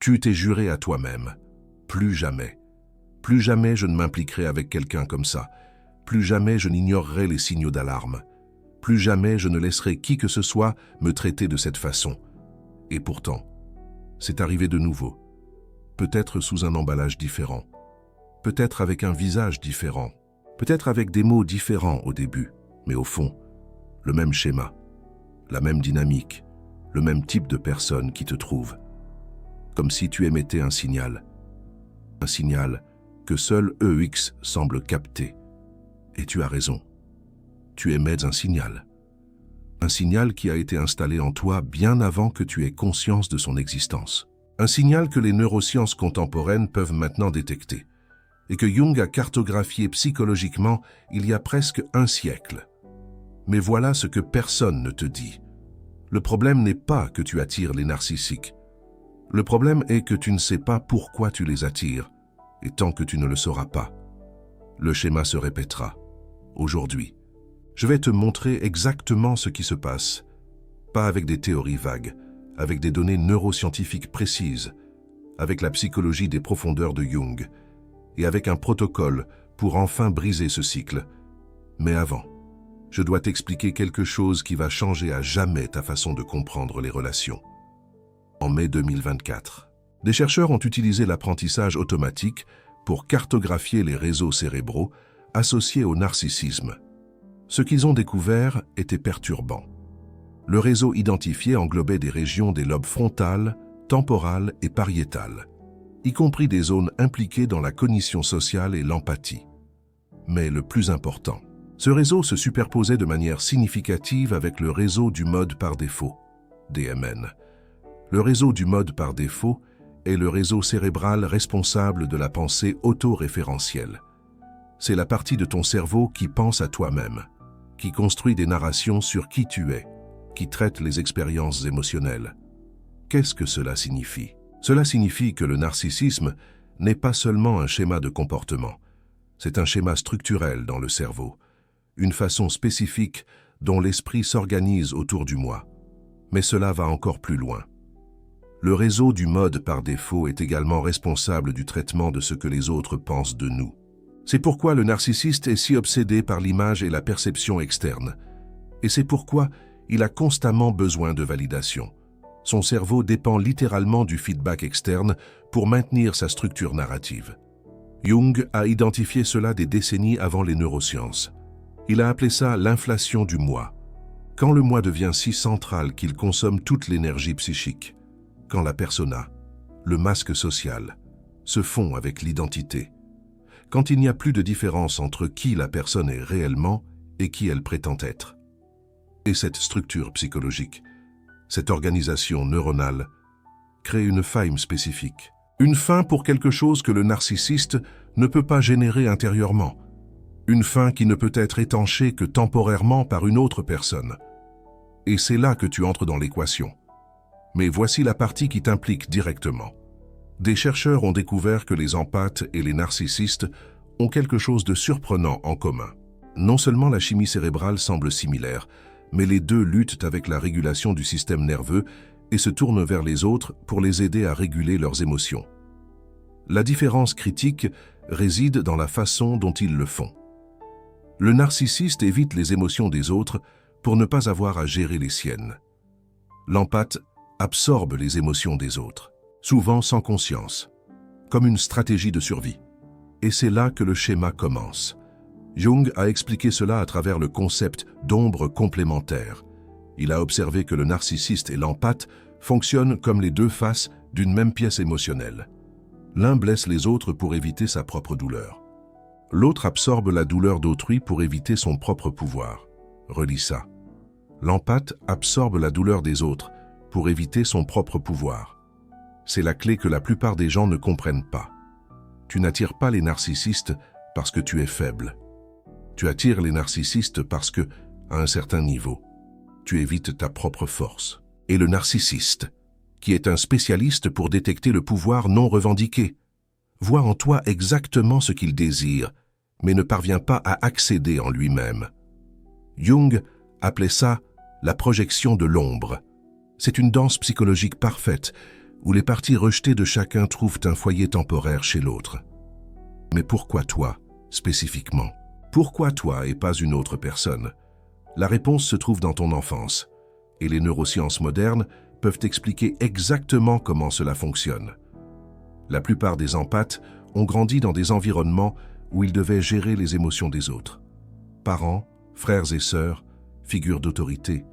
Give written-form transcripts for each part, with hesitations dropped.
Tu t'es juré à toi-même. Plus jamais. Plus jamais je ne m'impliquerai avec quelqu'un comme ça. Plus jamais je n'ignorerai les signaux d'alarme. Plus jamais je ne laisserai qui que ce soit me traiter de cette façon. Et pourtant, c'est arrivé de nouveau. Peut-être sous un emballage différent. Peut-être avec un visage différent. Peut-être avec des mots différents au début. Mais au fond, le même schéma. La même dynamique. Le même type de personne qui te trouve. Comme si tu émettais un signal. Un signal que seul EX semble capter. Et tu as raison. Tu émets un signal. Un signal qui a été installé en toi bien avant que tu aies conscience de son existence. Un signal que les neurosciences contemporaines peuvent maintenant détecter, et que Jung a cartographié psychologiquement il y a presque un siècle. Mais voilà ce que personne ne te dit. Le problème n'est pas que tu attires les narcissiques. Le problème est que tu ne sais pas pourquoi tu les attires, et tant que tu ne le sauras pas, le schéma se répétera. Aujourd'hui, je vais te montrer exactement ce qui se passe, pas avec des théories vagues, avec des données neuroscientifiques précises, avec la psychologie des profondeurs de Jung, et avec un protocole pour enfin briser ce cycle. Mais avant, je dois t'expliquer quelque chose qui va changer à jamais ta façon de comprendre les relations. En mai 2024, des chercheurs ont utilisé l'apprentissage automatique pour cartographier les réseaux cérébraux associés au narcissisme. Ce qu'ils ont découvert était perturbant. Le réseau identifié englobait des régions des lobes frontal, temporal et pariétal, y compris des zones impliquées dans la cognition sociale et l'empathie. Mais le plus important, ce réseau se superposait de manière significative avec le réseau du mode par défaut, DMN. Le réseau du mode par défaut est le réseau cérébral responsable de la pensée autoréférentielle. C'est la partie de ton cerveau qui pense à toi-même, qui construit des narrations sur qui tu es, qui traite les expériences émotionnelles. Qu'est-ce que cela signifie? Cela signifie que le narcissisme n'est pas seulement un schéma de comportement, c'est un schéma structurel dans le cerveau, une façon spécifique dont l'esprit s'organise autour du moi. Mais cela va encore plus loin. Le réseau du mode par défaut est également responsable du traitement de ce que les autres pensent de nous. C'est pourquoi le narcissiste est si obsédé par l'image et la perception externe. Et c'est pourquoi il a constamment besoin de validation. Son cerveau dépend littéralement du feedback externe pour maintenir sa structure narrative. Jung a identifié cela des décennies avant les neurosciences. Il a appelé ça l'inflation du moi. Quand le moi devient si central qu'il consomme toute l'énergie psychique, quand la persona, le masque social, se fond avec l'identité, quand il n'y a plus de différence entre qui la personne est réellement et qui elle prétend être. Et cette structure psychologique, cette organisation neuronale, crée une faille spécifique. Une fin pour quelque chose que le narcissiste ne peut pas générer intérieurement. Une fin qui ne peut être étanchée que temporairement par une autre personne. Et c'est là que tu entres dans l'équation. Mais voici la partie qui t'implique directement. Des chercheurs ont découvert que les empathes et les narcissistes ont quelque chose de surprenant en commun. Non seulement la chimie cérébrale semble similaire, mais les deux luttent avec la régulation du système nerveux et se tournent vers les autres pour les aider à réguler leurs émotions. La différence critique réside dans la façon dont ils le font. Le narcissiste évite les émotions des autres pour ne pas avoir à gérer les siennes. L'empathe absorbe les émotions des autres, souvent sans conscience, comme une stratégie de survie. Et c'est là que le schéma commence. Jung a expliqué cela à travers le concept d'ombre complémentaire. Il a observé que le narcissiste et l'empathe fonctionnent comme les deux faces d'une même pièce émotionnelle. L'un blesse les autres pour éviter sa propre douleur. L'autre absorbe la douleur d'autrui pour éviter son propre pouvoir. Relis ça. L'empathe absorbe la douleur des autres pour éviter son propre pouvoir. C'est la clé que la plupart des gens ne comprennent pas. Tu n'attires pas les narcissistes parce que tu es faible. Tu attires les narcissistes parce que, à un certain niveau, tu évites ta propre force. Et le narcissiste, qui est un spécialiste pour détecter le pouvoir non revendiqué, voit en toi exactement ce qu'il désire, mais ne parvient pas à accéder en lui-même. Jung appelait ça la projection de l'ombre. C'est une danse psychologique parfaite, où les parties rejetées de chacun trouvent un foyer temporaire chez l'autre. Mais pourquoi toi, spécifiquement? Pourquoi toi et pas une autre personne? La réponse se trouve dans ton enfance, et les neurosciences modernes peuvent expliquer exactement comment cela fonctionne. La plupart des empathes ont grandi dans des environnements où ils devaient gérer les émotions des autres. Parents, frères et sœurs, figures d'autorité,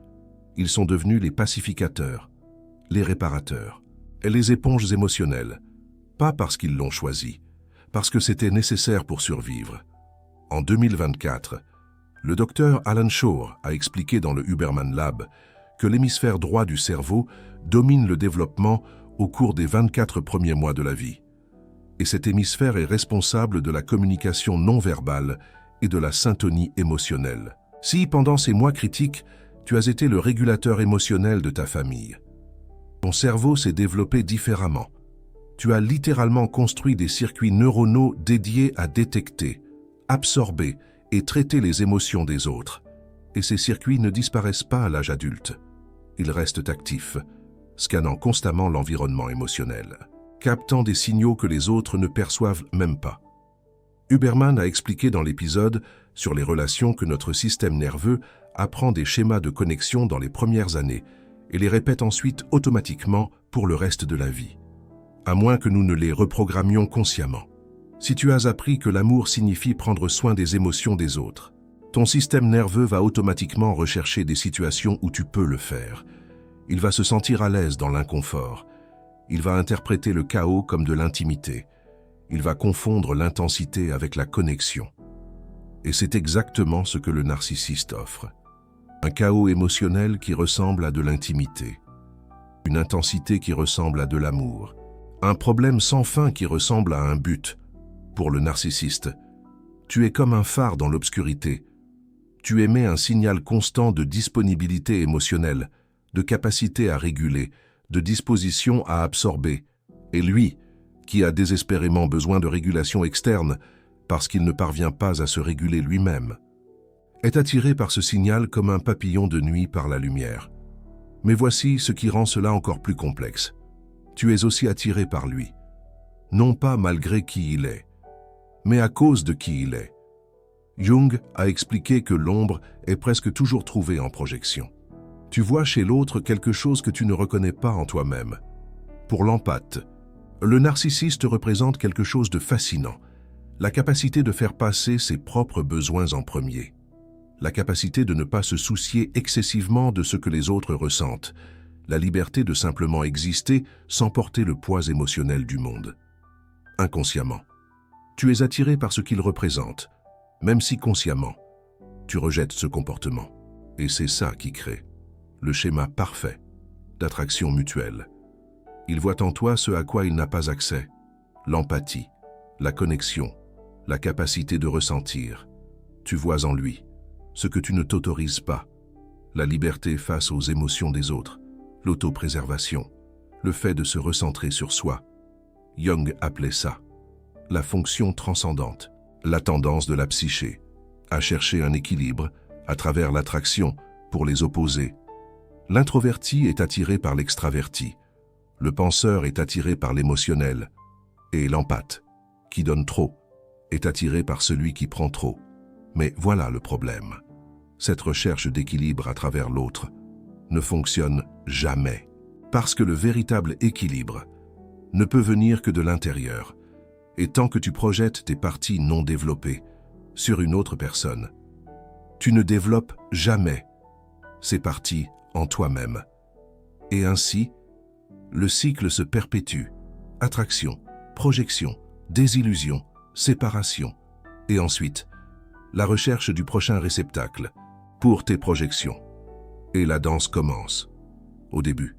ils sont devenus les pacificateurs, les réparateurs, et les éponges émotionnelles, pas parce qu'ils l'ont choisi, parce que c'était nécessaire pour survivre. En 2024, le docteur Alan Shore a expliqué dans le Huberman Lab que l'hémisphère droit du cerveau domine le développement au cours des 24 premiers mois de la vie. Et cet hémisphère est responsable de la communication non verbale et de la syntonie émotionnelle. Si, pendant ces mois critiques, tu as été le régulateur émotionnel de ta famille, ton cerveau s'est développé différemment. Tu as littéralement construit des circuits neuronaux dédiés à détecter, absorber et traiter les émotions des autres. Et ces circuits ne disparaissent pas à l'âge adulte. Ils restent actifs, scannant constamment l'environnement émotionnel, captant des signaux que les autres ne perçoivent même pas. Huberman a expliqué dans l'épisode sur les relations que notre système nerveux apprend des schémas de connexion dans les premières années et les répète ensuite automatiquement pour le reste de la vie, à moins que nous ne les reprogrammions consciemment. Si tu as appris que l'amour signifie prendre soin des émotions des autres, ton système nerveux va automatiquement rechercher des situations où tu peux le faire. Il va se sentir à l'aise dans l'inconfort. Il va interpréter le chaos comme de l'intimité. Il va confondre l'intensité avec la connexion. Et c'est exactement ce que le narcissiste offre. Un chaos émotionnel qui ressemble à de l'intimité. Une intensité qui ressemble à de l'amour. Un problème sans fin qui ressemble à un but. Pour le narcissiste, tu es comme un phare dans l'obscurité. Tu émets un signal constant de disponibilité émotionnelle, de capacité à réguler, de disposition à absorber. Et lui, qui a désespérément besoin de régulation externe parce qu'il ne parvient pas à se réguler lui-même, est attiré par ce signal comme un papillon de nuit par la lumière. Mais voici ce qui rend cela encore plus complexe. Tu es aussi attiré par lui, non pas malgré qui il est, mais à cause de qui il est. Jung a expliqué que l'ombre est presque toujours trouvée en projection. Tu vois chez l'autre quelque chose que tu ne reconnais pas en toi-même. Pour l'empathe, le narcissiste représente quelque chose de fascinant, la capacité de faire passer ses propres besoins en premier, la capacité de ne pas se soucier excessivement de ce que les autres ressentent, la liberté de simplement exister sans porter le poids émotionnel du monde. Inconsciemment, tu es attiré par ce qu'il représente, même si consciemment, tu rejettes ce comportement. Et c'est ça qui crée le schéma parfait d'attraction mutuelle. Il voit en toi ce à quoi il n'a pas accès, l'empathie, la connexion, la capacité de ressentir. Tu vois en lui ce que tu ne t'autorises pas, la liberté face aux émotions des autres, l'autopréservation, le fait de se recentrer sur soi. Jung appelait ça la fonction transcendante, la tendance de la psyché à chercher un équilibre à travers l'attraction pour les opposés. L'introverti est attiré par l'extraverti, le penseur est attiré par l'émotionnel, et l'empathe, qui donne trop, est attiré par celui qui prend trop. Mais voilà le problème. Cette recherche d'équilibre à travers l'autre ne fonctionne jamais, parce que le véritable équilibre ne peut venir que de l'intérieur. Et tant que tu projettes tes parties non développées sur une autre personne, tu ne développes jamais ces parties en toi-même. Et ainsi, le cycle se perpétue. Attraction, projection, désillusion, séparation. Et ensuite, la recherche du prochain réceptacle pour tes projections. Et la danse commence. Au début,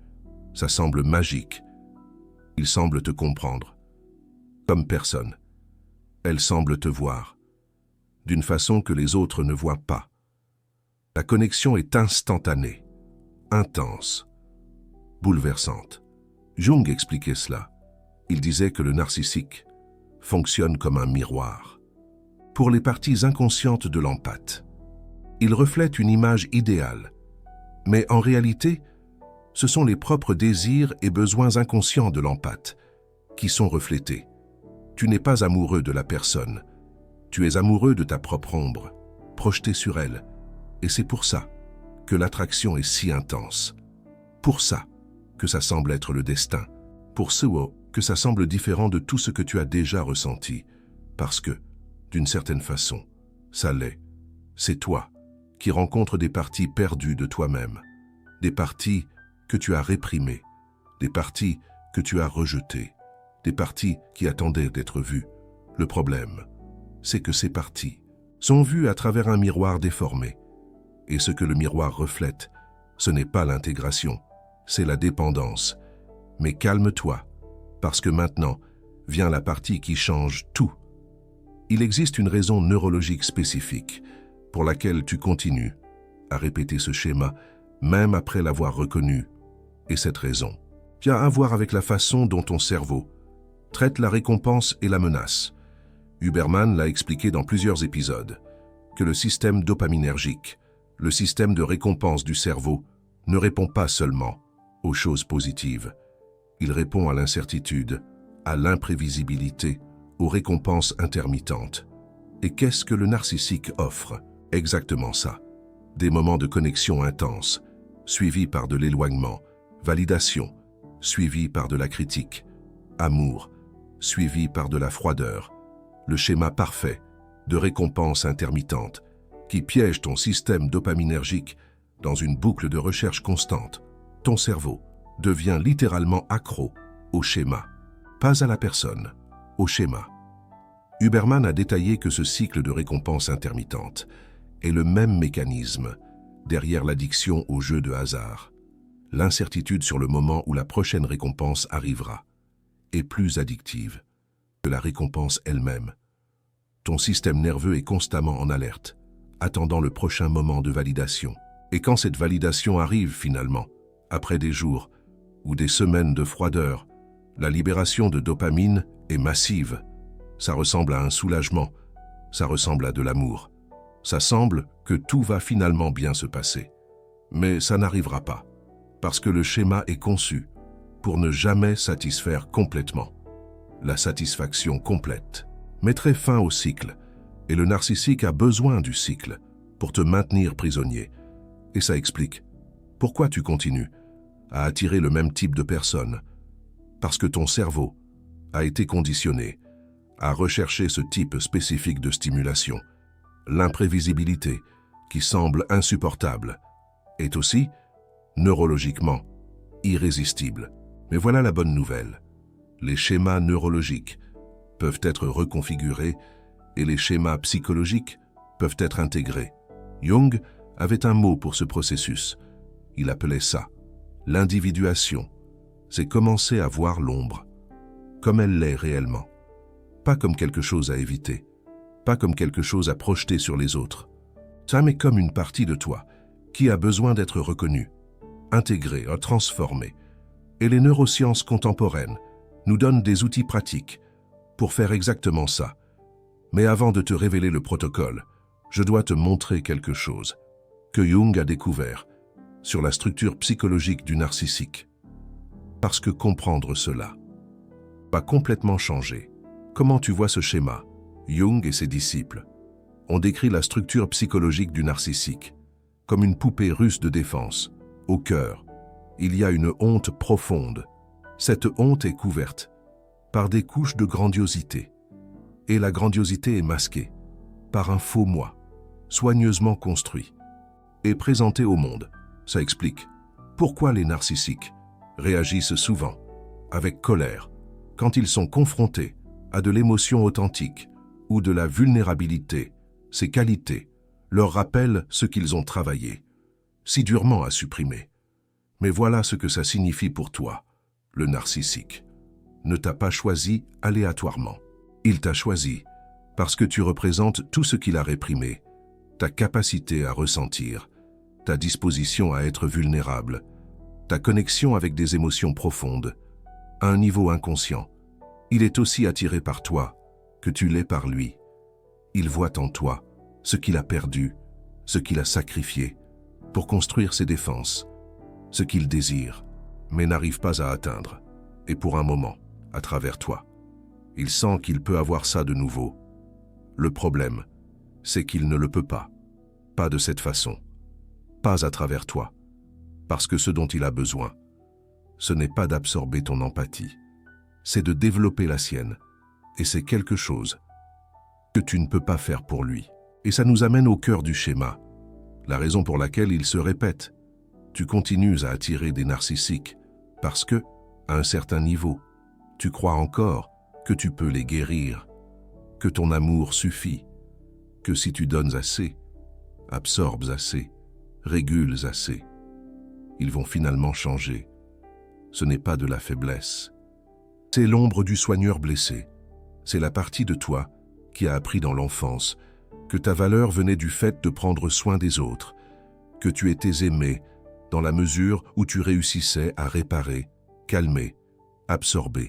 ça semble magique. Il semble te comprendre. Comme personne. Elle semble te voir, d'une façon que les autres ne voient pas. La connexion est instantanée, intense, bouleversante. Jung expliquait cela. Il disait que le narcissique fonctionne comme un miroir. Pour les parties inconscientes de l'empathe, il reflète une image idéale, mais en réalité, Ce sont les propres désirs et besoins inconscients de l'empathe qui sont reflétés. Tu n'es pas amoureux de la personne. Tu es amoureux de ta propre ombre, projetée sur elle. Et c'est pour ça que l'attraction est si intense. Pour ça que ça semble être le destin. Pour ce que ça semble différent de tout ce que tu as déjà ressenti. Parce que, d'une certaine façon, ça l'est. C'est toi qui rencontres des parties perdues de toi-même. Des parties que tu as réprimées. Des parties que tu as rejetées. Des parties qui attendaient d'être vues. Le problème, c'est que ces parties sont vues à travers un miroir déformé. Et ce que le miroir reflète, ce n'est pas l'intégration, c'est la dépendance. Mais calme-toi, parce que maintenant vient la partie qui change tout. Il existe une raison neurologique spécifique pour laquelle tu continues à répéter ce schéma, même après l'avoir reconnu. Et cette raison vient à voir avec la façon dont ton cerveau traite la récompense et la menace. Huberman l'a expliqué dans plusieurs épisodes, que le système dopaminergique, le système de récompense du cerveau, ne répond pas seulement aux choses positives. Il répond à l'incertitude, à l'imprévisibilité, aux récompenses intermittentes. Et qu'est-ce que le narcissique offre? Exactement ça. Des moments de connexion intense, suivis par de l'éloignement, validation, suivis par de la critique, amour, suivi par de la froideur, le schéma parfait de récompense intermittente qui piège ton système dopaminergique dans une boucle de recherche constante. Ton cerveau devient littéralement accro au schéma, pas à la personne, au schéma. Huberman a détaillé que ce cycle de récompense intermittente est le même mécanisme derrière l'addiction au jeu de hasard. L'incertitude sur le moment où la prochaine récompense arrivera est plus addictive que la récompense elle-même. Ton système nerveux est constamment en alerte, attendant le prochain moment de validation. Et quand cette validation arrive finalement, après des jours ou des semaines de froideur, la libération de dopamine est massive. Ça ressemble à un soulagement, ça ressemble à de l'amour. Ça semble que tout va finalement bien se passer. Mais ça n'arrivera pas, parce que le schéma est conçu pour ne jamais satisfaire complètement. La satisfaction complète mettrait fin au cycle, et le narcissique a besoin du cycle pour te maintenir prisonnier. Et ça explique pourquoi tu continues à attirer le même type de personnes. Parce que ton cerveau a été conditionné à rechercher ce type spécifique de stimulation. L'imprévisibilité, qui semble insupportable, est aussi, neurologiquement, irrésistible. Mais voilà la bonne nouvelle. Les schémas neurologiques peuvent être reconfigurés et les schémas psychologiques peuvent être intégrés. Jung avait un mot pour ce processus. Il appelait ça l'individuation. C'est commencer à voir l'ombre comme elle l'est réellement. Pas comme quelque chose à éviter, pas comme quelque chose à projeter sur les autres. Ça mais comme une partie de toi qui a besoin d'être reconnue, intégrée, transformée. Et les neurosciences contemporaines nous donnent des outils pratiques pour faire exactement ça. Mais avant de te révéler le protocole, je dois te montrer quelque chose que Jung a découvert sur la structure psychologique du narcissique. Parce que comprendre cela va complètement changer comment tu vois ce schéma. Jung et ses disciples ont décrit la structure psychologique du narcissique comme une poupée russe de défense. Au cœur, il y a une honte profonde. Cette honte est couverte par des couches de grandiosité. Et la grandiosité est masquée par un faux moi, soigneusement construit et présenté au monde. Ça explique pourquoi les narcissiques réagissent souvent avec colère quand ils sont confrontés à de l'émotion authentique ou de la vulnérabilité. Ces qualités leur rappellent ce qu'ils ont travaillé si durement à supprimer. Mais voilà ce que ça signifie pour toi. Le narcissique ne t'a pas choisi aléatoirement. Il t'a choisi parce que tu représentes tout ce qu'il a réprimé, ta capacité à ressentir, ta disposition à être vulnérable, ta connexion avec des émotions profondes, à un niveau inconscient. Il est aussi attiré par toi que tu l'es par lui. Il voit en toi ce qu'il a perdu, ce qu'il a sacrifié pour construire ses défenses, ce qu'il désire mais n'arrive pas à atteindre. Et pour un moment, à travers toi, il sent qu'il peut avoir ça de nouveau. Le problème, c'est qu'il ne le peut pas. Pas de cette façon. Pas à travers toi. Parce que ce dont il a besoin, ce n'est pas d'absorber ton empathie. C'est de développer la sienne. Et c'est quelque chose que tu ne peux pas faire pour lui. Et ça nous amène au cœur du schéma. La raison pour laquelle il se répète. Tu continues à attirer des narcissiques parce que, à un certain niveau, tu crois encore que tu peux les guérir, que ton amour suffit, que si tu donnes assez, absorbes assez, régules assez, ils vont finalement changer. Ce n'est pas de la faiblesse. C'est l'ombre du soigneur blessé. C'est la partie de toi qui a appris dans l'enfance que ta valeur venait du fait de prendre soin des autres, que tu étais aimé dans la mesure où tu réussissais à réparer, calmer, absorber.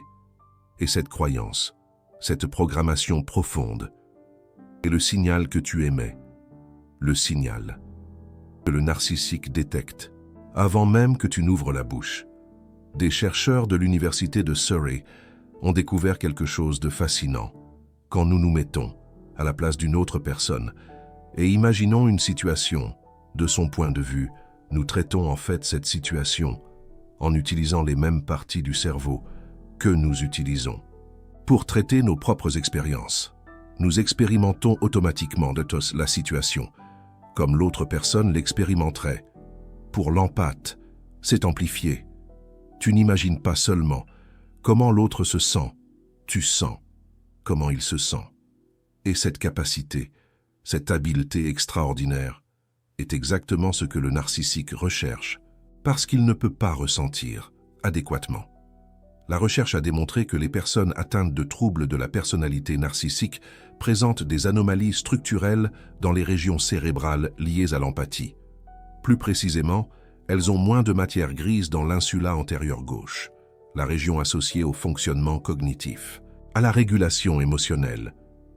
Et cette croyance, cette programmation profonde, est le signal que tu émets, le signal que le narcissique détecte avant même que tu n'ouvres la bouche. Des chercheurs de l'université de Surrey ont découvert quelque chose de fascinant. Quand nous nous mettons à la place d'une autre personne et imaginons une situation de son point de vue, nous traitons en fait cette situation en utilisant les mêmes parties du cerveau que nous utilisons. Pour traiter nos propres expériences, nous expérimentons automatiquement la situation, comme l'autre personne l'expérimenterait. Pour l'empathe, c'est amplifié. Tu n'imagines pas seulement comment l'autre se sent, tu sens comment il se sent. Et cette capacité, cette habileté extraordinaire, est exactement ce que le narcissique recherche, parce qu'il ne peut pas ressentir adéquatement. La recherche a démontré que les personnes atteintes de troubles de la personnalité narcissique présentent des anomalies structurelles dans les régions cérébrales liées à l'empathie. Plus précisément, elles ont moins de matière grise dans l'insula antérieure gauche, la région associée au fonctionnement cognitif, à la régulation émotionnelle,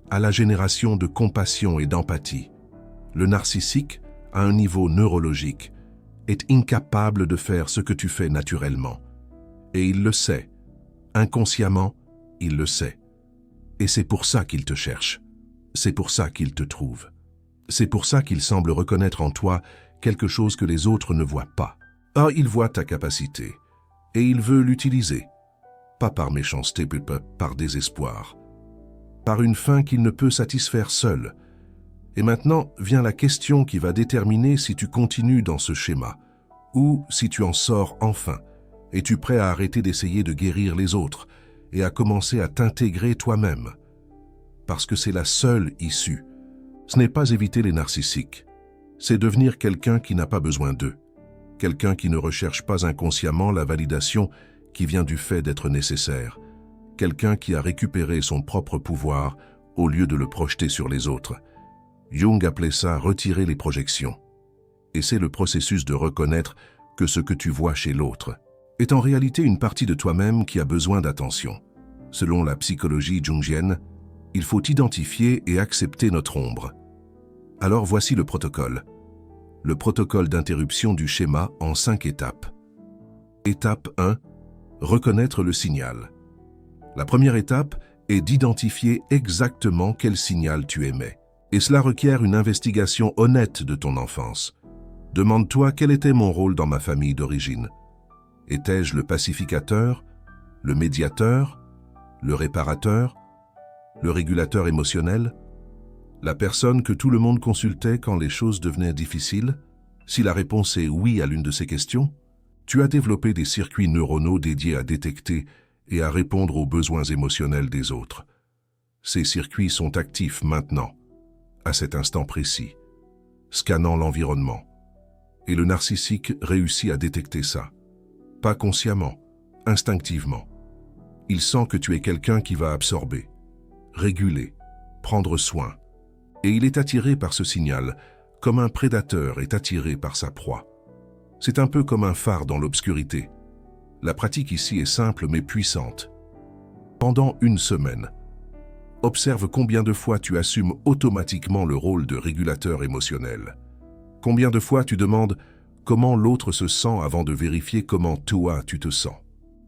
à la génération de compassion et d'empathie. Le narcissique, à un niveau neurologique, est incapable de faire ce que tu fais naturellement. Et il le sait. Inconsciemment, il le sait. Et c'est pour ça qu'il te cherche. C'est pour ça qu'il te trouve. C'est pour ça qu'il semble reconnaître en toi quelque chose que les autres ne voient pas. Or, il voit ta capacité. Et il veut l'utiliser. Pas par méchanceté, par désespoir. Par une fin qu'il ne peut satisfaire seul. Et maintenant vient la question qui va déterminer si tu continues dans ce schéma, ou si tu en sors enfin. Es-tu prêt à arrêter d'essayer de guérir les autres et à commencer à t'intégrer toi-même? Parce que c'est la seule issue. Ce n'est pas éviter les narcissiques. C'est devenir quelqu'un qui n'a pas besoin d'eux. Quelqu'un qui ne recherche pas inconsciemment la validation qui vient du fait d'être nécessaire. Quelqu'un qui a récupéré son propre pouvoir au lieu de le projeter sur les autres. Jung appelait ça « retirer les projections ». Et c'est le processus de reconnaître que ce que tu vois chez l'autre est en réalité une partie de toi-même qui a besoin d'attention. Selon la psychologie jungienne, il faut identifier et accepter notre ombre. Alors voici le protocole. Le protocole d'interruption du schéma en 5 étapes. Étape 1. Reconnaître le signal. La première étape est d'identifier exactement quel signal tu émets. Et cela requiert une investigation honnête de ton enfance. Demande-toi quel était mon rôle dans ma famille d'origine. Étais-je le pacificateur, le médiateur, le réparateur, le régulateur émotionnel, la personne que tout le monde consultait quand les choses devenaient difficiles? Si la réponse est oui à l'une de ces questions, tu as développé des circuits neuronaux dédiés à détecter et à répondre aux besoins émotionnels des autres. Ces circuits sont actifs maintenant, à cet instant précis, scannant l'environnement. Et le narcissique réussit à détecter ça. Pas consciemment, instinctivement. Il sent que tu es quelqu'un qui va absorber, réguler, prendre soin. Et il est attiré par ce signal, comme un prédateur est attiré par sa proie. C'est un peu comme un phare dans l'obscurité. La pratique ici est simple mais puissante. Pendant une semaine, observe combien de fois tu assumes automatiquement le rôle de régulateur émotionnel. Combien de fois tu demandes comment l'autre se sent avant de vérifier comment toi tu te sens.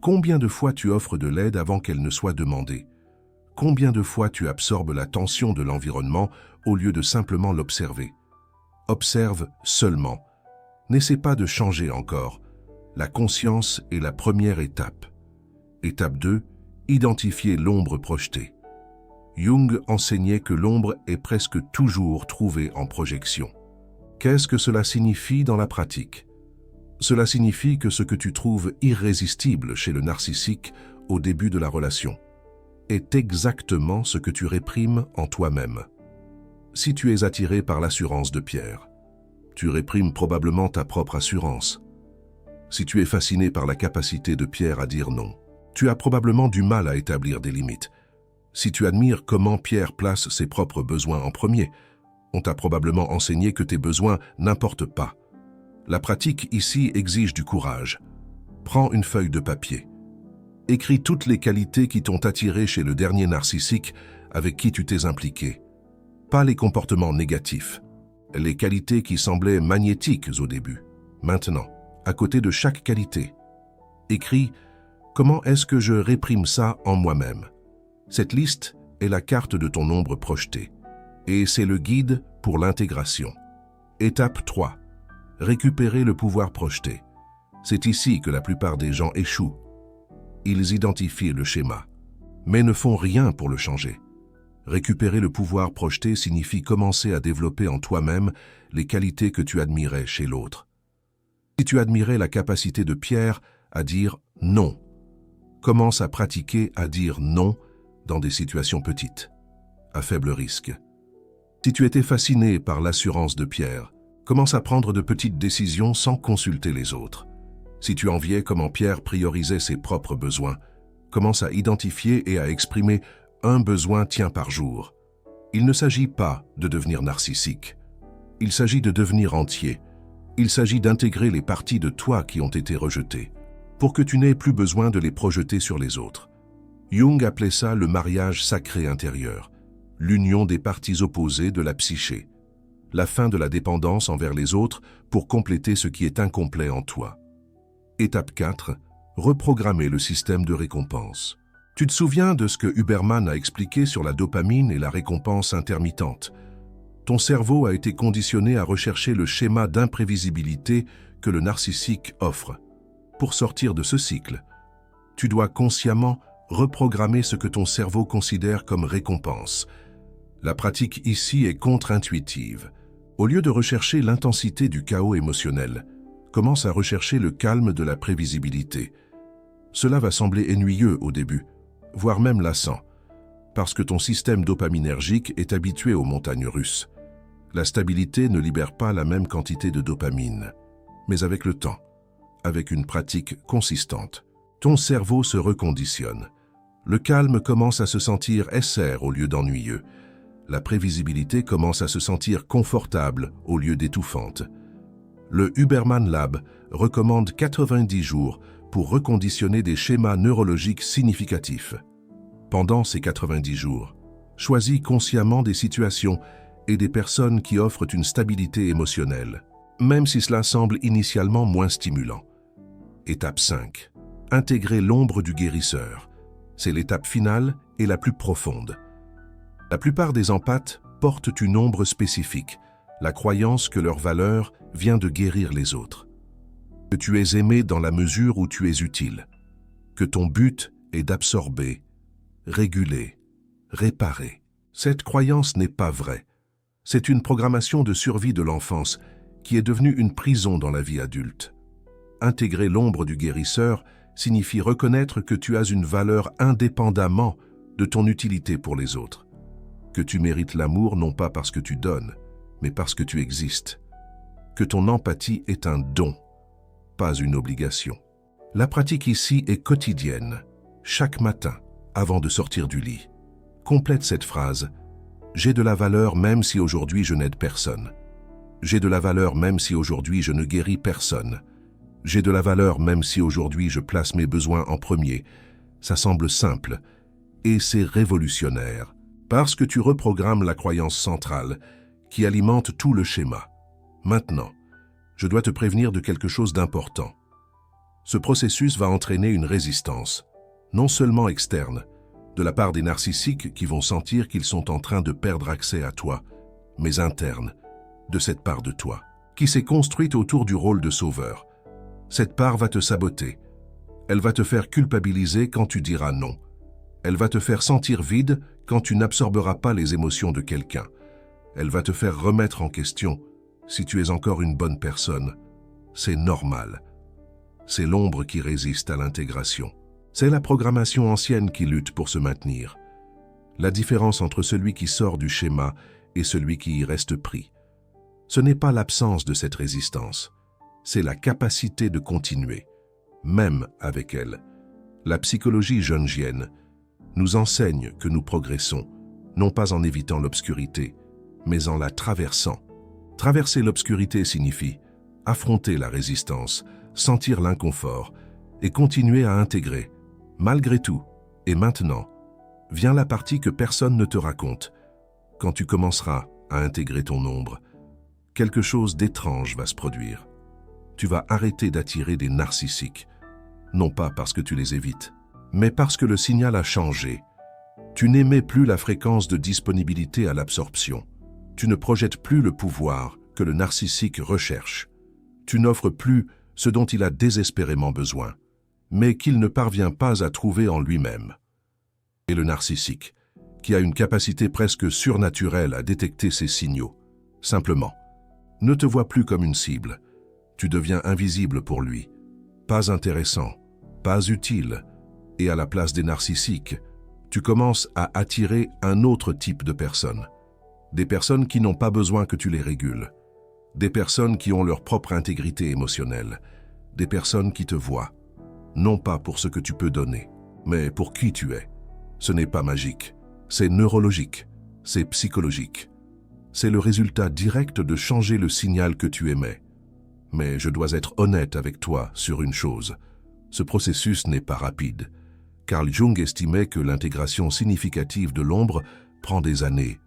Combien de fois tu offres de l'aide avant qu'elle ne soit demandée? Combien de fois tu absorbes la tension de l'environnement au lieu de simplement l'observer? Observe seulement. N'essaie pas de changer encore. La conscience est la première étape. Étape 2. Identifier l'ombre projetée. Jung enseignait que l'ombre est presque toujours trouvée en projection. Qu'est-ce que cela signifie dans la pratique? Cela signifie que ce que tu trouves irrésistible chez le narcissique au début de la relation est exactement ce que tu réprimes en toi-même. Si tu es attiré par l'assurance de Pierre, tu réprimes probablement ta propre assurance. Si tu es fasciné par la capacité de Pierre à dire non, tu as probablement du mal à établir des limites. Si tu admires comment Pierre place ses propres besoins en premier, on t'a probablement enseigné que tes besoins n'importent pas. La pratique ici exige du courage. Prends une feuille de papier. Écris toutes les qualités qui t'ont attiré chez le dernier narcissique avec qui tu t'es impliqué. Pas les comportements négatifs, les qualités qui semblaient magnétiques au début. Maintenant, à côté de chaque qualité, écris « Comment est-ce que je réprime ça en moi-même » Cette liste est la carte de ton ombre projetée et c'est le guide pour l'intégration. Étape 3. Récupérer le pouvoir projeté. C'est ici que la plupart des gens échouent. Ils identifient le schéma, mais ne font rien pour le changer. Récupérer le pouvoir projeté signifie commencer à développer en toi-même les qualités que tu admirais chez l'autre. Si tu admirais la capacité de Pierre à dire « non », commence à pratiquer à dire « non » dans des situations petites, à faible risque. Si tu étais fasciné par l'assurance de Pierre, commence à prendre de petites décisions sans consulter les autres. Si tu enviais comment Pierre priorisait ses propres besoins, commence à identifier et à exprimer un besoin tien par jour. Il ne s'agit pas de devenir narcissique. Il s'agit de devenir entier. Il s'agit d'intégrer les parties de toi qui ont été rejetées, pour que tu n'aies plus besoin de les projeter sur les autres. Jung appelait ça le mariage sacré intérieur, l'union des parties opposées de la psyché, la fin de la dépendance envers les autres pour compléter ce qui est incomplet en toi. Étape 4. Reprogrammer le système de récompense. Tu te souviens de ce que Huberman a expliqué sur la dopamine et la récompense intermittente? Ton cerveau a été conditionné à rechercher le schéma d'imprévisibilité que le narcissique offre. Pour sortir de ce cycle, tu dois consciemment reprogrammer ce que ton cerveau considère comme récompense. La pratique ici est contre-intuitive. Au lieu de rechercher l'intensité du chaos émotionnel, commence à rechercher le calme de la prévisibilité. Cela va sembler ennuyeux au début, voire même lassant, parce que ton système dopaminergique est habitué aux montagnes russes. La stabilité ne libère pas la même quantité de dopamine. Mais avec le temps, avec une pratique consistante, ton cerveau se reconditionne. Le calme commence à se sentir aigre au lieu d'ennuyeux. La prévisibilité commence à se sentir confortable au lieu d'étouffante. Le Huberman Lab recommande 90 jours pour reconditionner des schémas neurologiques significatifs. Pendant ces 90 jours, choisis consciemment des situations et des personnes qui offrent une stabilité émotionnelle, même si cela semble initialement moins stimulant. Étape 5. Intégrer l'ombre du guérisseur. C'est l'étape finale et la plus profonde. La plupart des empathes portent une ombre spécifique, la croyance que leur valeur vient de guérir les autres. Que tu es aimé dans la mesure où tu es utile. Que ton but est d'absorber, réguler, réparer. Cette croyance n'est pas vraie. C'est une programmation de survie de l'enfance qui est devenue une prison dans la vie adulte. Intégrer l'ombre du guérisseur signifie reconnaître que tu as une valeur indépendamment de ton utilité pour les autres. Que tu mérites l'amour non pas parce que tu donnes, mais parce que tu existes. Que ton empathie est un don, pas une obligation. La pratique ici est quotidienne, chaque matin, avant de sortir du lit. Complète cette phrase. J'ai de la valeur même si aujourd'hui je n'aide personne. J'ai de la valeur même si aujourd'hui je ne guéris personne. J'ai de la valeur même si aujourd'hui je place mes besoins en premier. Ça semble simple, et c'est révolutionnaire, parce que tu reprogrammes la croyance centrale qui alimente tout le schéma. Maintenant, je dois te prévenir de quelque chose d'important. Ce processus va entraîner une résistance, non seulement externe, de la part des narcissiques qui vont sentir qu'ils sont en train de perdre accès à toi, mais interne, de cette part de toi, qui s'est construite autour du rôle de sauveur. Cette part va te saboter. Elle va te faire culpabiliser quand tu diras non. Elle va te faire sentir vide quand tu n'absorberas pas les émotions de quelqu'un. Elle va te faire remettre en question si tu es encore une bonne personne. C'est normal. C'est l'ombre qui résiste à l'intégration. C'est la programmation ancienne qui lutte pour se maintenir. La différence entre celui qui sort du schéma et celui qui y reste pris. Ce n'est pas l'absence de cette résistance, c'est la capacité de continuer, même avec elle. La psychologie jungienne nous enseigne que nous progressons, non pas en évitant l'obscurité, mais en la traversant. Traverser l'obscurité signifie affronter la résistance, sentir l'inconfort et continuer à intégrer. Malgré tout, et maintenant, vient la partie que personne ne te raconte. Quand tu commenceras à intégrer ton ombre, quelque chose d'étrange va se produire. Tu vas arrêter d'attirer des narcissiques, non pas parce que tu les évites, mais parce que le signal a changé. Tu n'émets plus la fréquence de disponibilité à l'absorption. Tu ne projettes plus le pouvoir que le narcissique recherche. Tu n'offres plus ce dont il a désespérément besoin, mais qu'il ne parvient pas à trouver en lui-même. Et le narcissique, qui a une capacité presque surnaturelle à détecter ces signaux, simplement, ne te voit plus comme une cible. Tu deviens invisible pour lui, pas intéressant, pas utile, et à la place des narcissiques, tu commences à attirer un autre type de personnes. Des personnes qui n'ont pas besoin que tu les régules. Des personnes qui ont leur propre intégrité émotionnelle. Des personnes qui te voient, non pas pour ce que tu peux donner, mais pour qui tu es. Ce n'est pas magique, c'est neurologique, c'est psychologique. C'est le résultat direct de changer le signal que tu émets. Mais je dois être honnête avec toi sur une chose. Ce processus n'est pas rapide. Carl Jung estimait que l'intégration significative de l'ombre prend des années.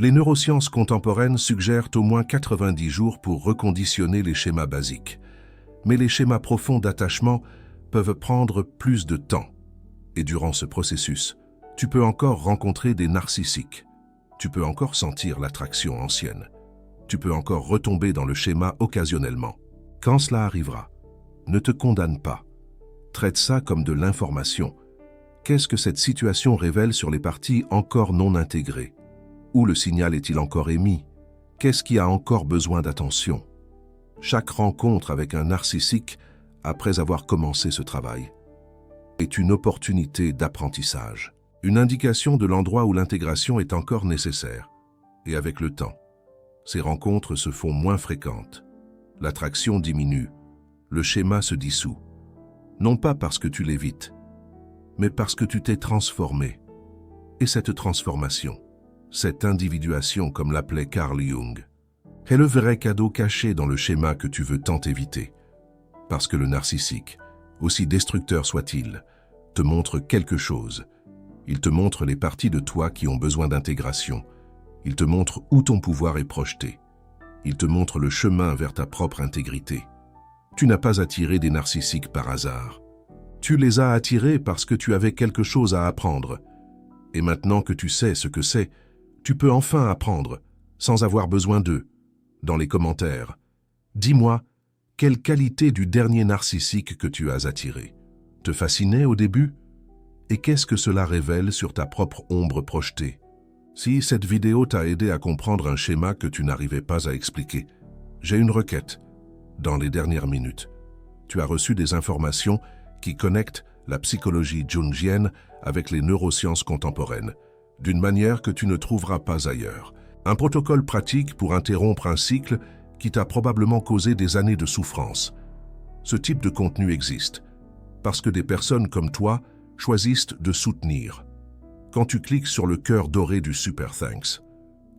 Les neurosciences contemporaines suggèrent au moins 90 jours pour reconditionner les schémas basiques. Mais les schémas profonds d'attachement peuvent prendre plus de temps. Et durant ce processus, tu peux encore rencontrer des narcissiques. Tu peux encore sentir l'attraction ancienne. Tu peux encore retomber dans le schéma occasionnellement. Quand cela arrivera, ne te condamne pas. Traite ça comme de l'information. Qu'est-ce que cette situation révèle sur les parties encore non intégrées? Où le signal est-il encore émis? Qu'est-ce qui a encore besoin d'attention? Chaque rencontre avec un narcissique, après avoir commencé ce travail, est une opportunité d'apprentissage. Une indication de l'endroit où l'intégration est encore nécessaire. Et avec le temps, ces rencontres se font moins fréquentes. L'attraction diminue, le schéma se dissout. Non pas parce que tu l'évites, mais parce que tu t'es transformé. Et cette transformation, cette individuation comme l'appelait Carl Jung, est le vrai cadeau caché dans le schéma que tu veux tant éviter. Parce que le narcissique, aussi destructeur soit-il, te montre quelque chose. Il te montre les parties de toi qui ont besoin d'intégration. Il te montre où ton pouvoir est projeté. Il te montre le chemin vers ta propre intégrité. Tu n'as pas attiré des narcissiques par hasard. Tu les as attirés parce que tu avais quelque chose à apprendre. Et maintenant que tu sais ce que c'est, tu peux enfin apprendre, sans avoir besoin d'eux. Dans les commentaires, dis-moi, quelle qualité du dernier narcissique que tu as attiré te fascinait au début? Et qu'est-ce que cela révèle sur ta propre ombre projetée? Si cette vidéo t'a aidé à comprendre un schéma que tu n'arrivais pas à expliquer, j'ai une requête. Dans les dernières minutes, tu as reçu des informations qui connectent la psychologie jungienne avec les neurosciences contemporaines, d'une manière que tu ne trouveras pas ailleurs. Un protocole pratique pour interrompre un cycle qui t'a probablement causé des années de souffrance. Ce type de contenu existe, parce que des personnes comme toi choisissent de soutenir. Quand tu cliques sur le cœur doré du Super Thanks,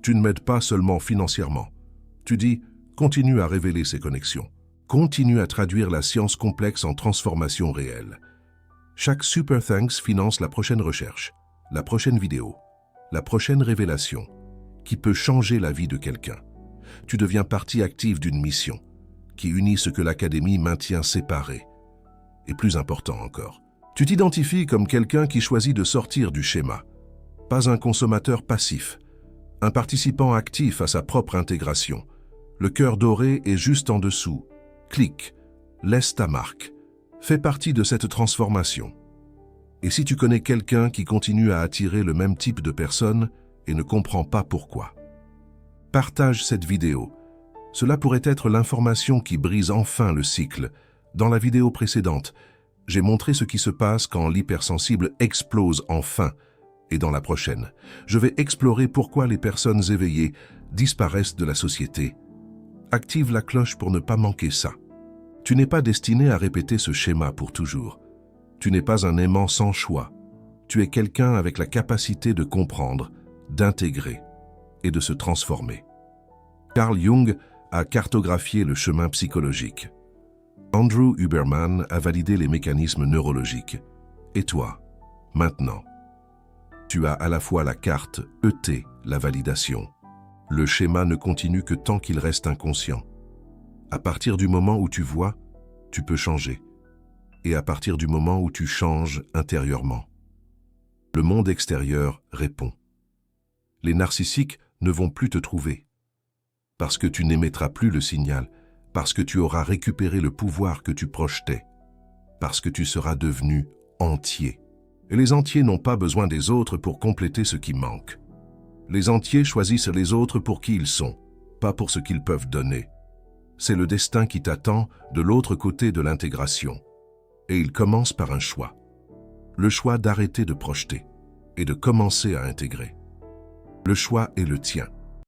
tu ne m'aides pas seulement financièrement. Tu dis « Continue à révéler ces connexions. Continue à traduire la science complexe en transformation réelle. » Chaque Super Thanks finance la prochaine recherche, la prochaine vidéo, la prochaine révélation, qui peut changer la vie de quelqu'un. Tu deviens partie active d'une mission qui unit ce que l'Académie maintient séparé. Et plus important encore, tu t'identifies comme quelqu'un qui choisit de sortir du schéma, pas un consommateur passif, un participant actif à sa propre intégration. Le cœur doré est juste en dessous. Clique, laisse ta marque, fais partie de cette transformation. Et si tu connais quelqu'un qui continue à attirer le même type de personnes et ne comprend pas pourquoi, partage cette vidéo. Cela pourrait être l'information qui brise enfin le cycle. Dans la vidéo précédente, j'ai montré ce qui se passe quand l'hypersensible explose enfin. Et dans la prochaine, je vais explorer pourquoi les personnes éveillées disparaissent de la société. Active la cloche pour ne pas manquer ça. Tu n'es pas destiné à répéter ce schéma pour toujours. Tu n'es pas un aimant sans choix. Tu es quelqu'un avec la capacité de comprendre, d'intégrer et de se transformer. Carl Jung a cartographié le chemin psychologique. Andrew Huberman a validé les mécanismes neurologiques. Et toi, maintenant, tu as à la fois la carte ET, la validation. Le schéma ne continue que tant qu'il reste inconscient. À partir du moment où tu vois, tu peux changer. Et à partir du moment où tu changes intérieurement, le monde extérieur répond. Les narcissiques ne vont plus te trouver, parce que tu n'émettras plus le signal, parce que tu auras récupéré le pouvoir que tu projetais, parce que tu seras devenu entier. Et les entiers n'ont pas besoin des autres pour compléter ce qui manque. Les entiers choisissent les autres pour qui ils sont, pas pour ce qu'ils peuvent donner. C'est le destin qui t'attend de l'autre côté de l'intégration. Et il commence par un choix. Le choix d'arrêter de projeter et de commencer à intégrer. Le choix est le tien.